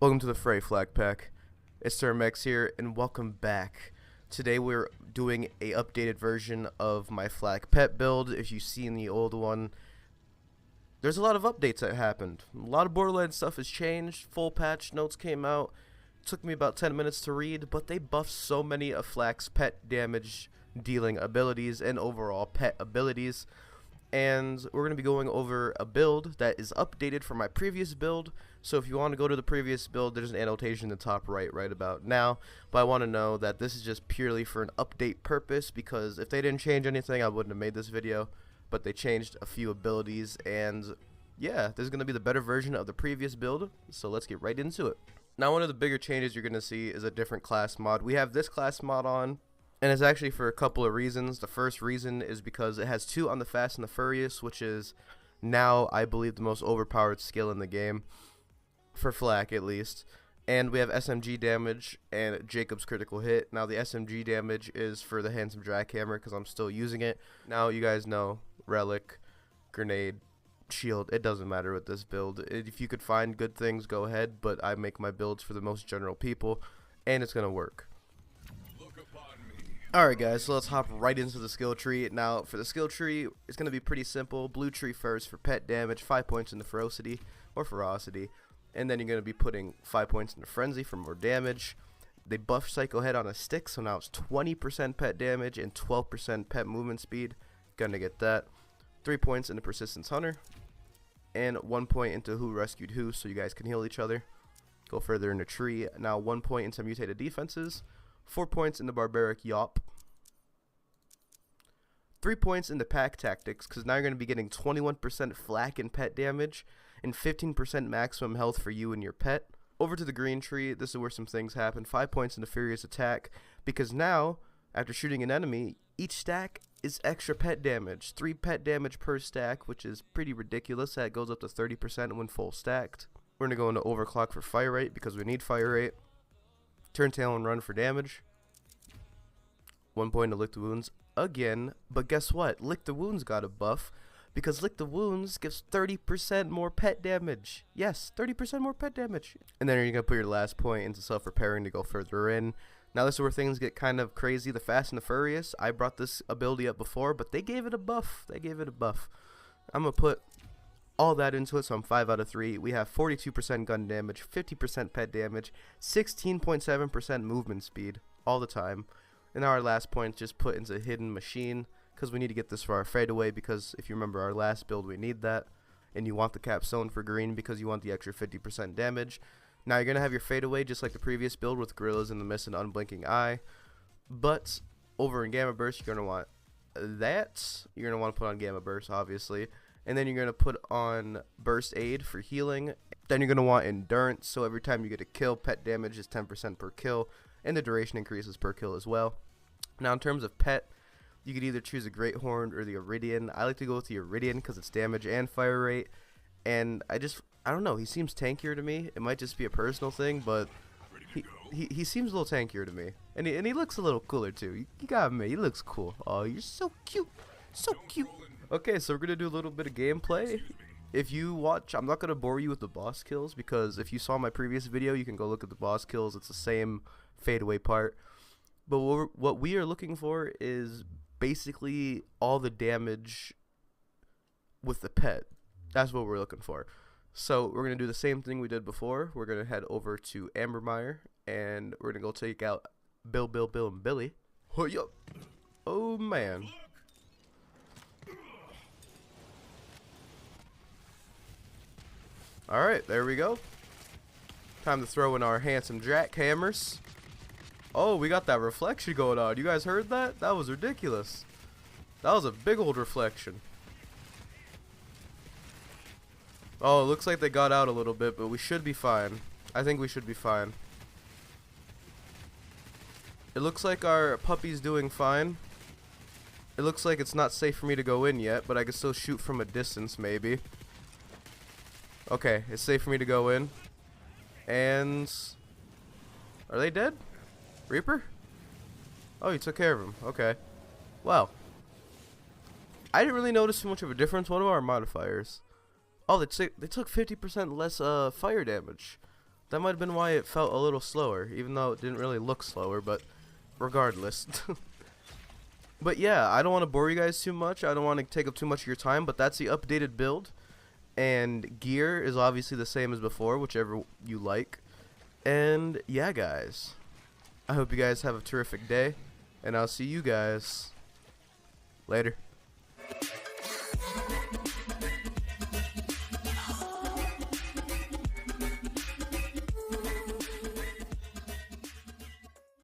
Welcome to the Fray Flak Pack. It's Max here, and welcome back. Today we're doing a updated version of my Flak pet build. If you've seen the old one, there's a lot of updates that happened. A lot of Borderlands stuff has changed. Full patch notes came out. Took me about 10 minutes to read, but they buffed so many of Flak's pet damage dealing abilities and overall pet abilities. And we're going to be going over a build that is updated from my previous build. So if you want to go to the previous build, there's an annotation in the top right about now. But I want to know that this is just purely for an update purpose, because if they didn't change anything, I wouldn't have made this video. But they changed a few abilities, and yeah, this is going to be the better version of the previous build. So let's get right into it. Now, one of the bigger changes you're going to see is a different class mod. We have this class mod on, and it's actually for a couple of reasons. The first reason is because it has 2 on the Fast and the Furious, which is now, I believe, the most overpowered skill in the game, for Flak at least. And we have SMG damage and Jacob's critical hit. Now, the SMG damage is for the Handsome Jackhammer, because I'm still using it. Now, you guys know, Relic, Grenade, Shield, it doesn't matter with this build. If you could find good things, go ahead, but I make my builds for the most general people, and it's going to work. Alright guys, so let's hop right into the skill tree. Now, for the skill tree, it's going to be pretty simple. Blue tree first for pet damage, 5 points into ferocity, or ferocity. And then you're going to be putting 5 points into frenzy for more damage. They buff Psycho Head on a stick, so now it's 20% pet damage and 12% pet movement speed. Gonna get that. 3 points into Persistence Hunter. And 1 point into Who Rescued Who, so you guys can heal each other. Go further in the tree. Now 1 point into Mutated Defenses. 4 points in the Barbaric Yawp. 3 points in the Pack Tactics, because now you're going to be getting 21% flak and pet damage, and 15% maximum health for you and your pet. Over to the green tree, this is where some things happen. 5 points in the Furious Attack, because now, after shooting an enemy, each stack is extra pet damage. 3 pet damage per stack, which is pretty ridiculous. That goes up to 30% when full stacked. We're going to go into Overclock for fire rate, because we need fire rate. Turn tail and run for damage. 1 point to Lick the Wounds again, but guess what? Lick the Wounds got a buff, because Lick the Wounds gives 30% more pet damage. Yes, 30% more pet damage. And then you're going to put your last point into self-repairing to go further in. Now this is where things get kind of crazy. The Fast and the Furious, I brought this ability up before, but they gave it a buff. I'm going to put all that into it, so I'm 5 out of 3. We have 42% gun damage, 50% pet damage, 16.7% movement speed all the time. And our last point just put into Hidden Machine, because we need to get this for our fadeaway, because if you remember our last build, we need that. And you want the capstone for green because you want the extra 50% damage. Now you're going to have your fadeaway just like the previous build with Gorillas in the Mist and Unblinking Eye. But over in Gamma Burst, you're going to want that. You're going to want to put on Gamma Burst, obviously. And then you're going to put on Burst Aid for healing. Then you're going to want Endurance, so every time you get a kill, pet damage is 10% per kill. And the duration increases per kill as well. Now in terms of pet, you could either choose a Great Horn or the Iridian. I like to go with the Iridian because it's damage and fire rate. And I don't know, he seems tankier to me. It might just be a personal thing, but he seems a little tankier to me. And he looks a little cooler too. You got me, he looks cool. Oh, you're so cute. So cute. Okay, so we're going to do a little bit of gameplay. If you watch, I'm not going to bore you with the boss kills, because if you saw my previous video, you can go look at the boss kills. It's the same fadeaway part. But what we are looking for is basically all the damage with the pet. That's what we're looking for. So we're going to do the same thing we did before. We're going to head over to Ambermeyer, and we're going to go take out Bill, and Billy. Oh, man. Alright, there we go. Time to throw in our Handsome Jackhammers. Oh, we got that reflection going on. You guys heard that? That was ridiculous. That was a big old reflection. Oh, it looks like they got out a little bit, but we should be fine. I think we should be fine. It looks like our puppy's doing fine. It looks like it's not safe for me to go in yet, but I can still shoot from a distance, maybe. Okay, it's safe for me to go in. And are they dead? Reaper? Oh, you took care of him. Okay. Wow. I didn't really notice too much of a difference. What are our modifiers? Oh, they took 50% less fire damage. That might have been why it felt a little slower, even though it didn't really look slower, but regardless. But yeah, I don't want to bore you guys too much. I don't want to take up too much of your time, but that's the updated build. And gear is obviously the same as before, whichever you like. And yeah, guys, I hope you guys have a terrific day, and I'll see you guys later.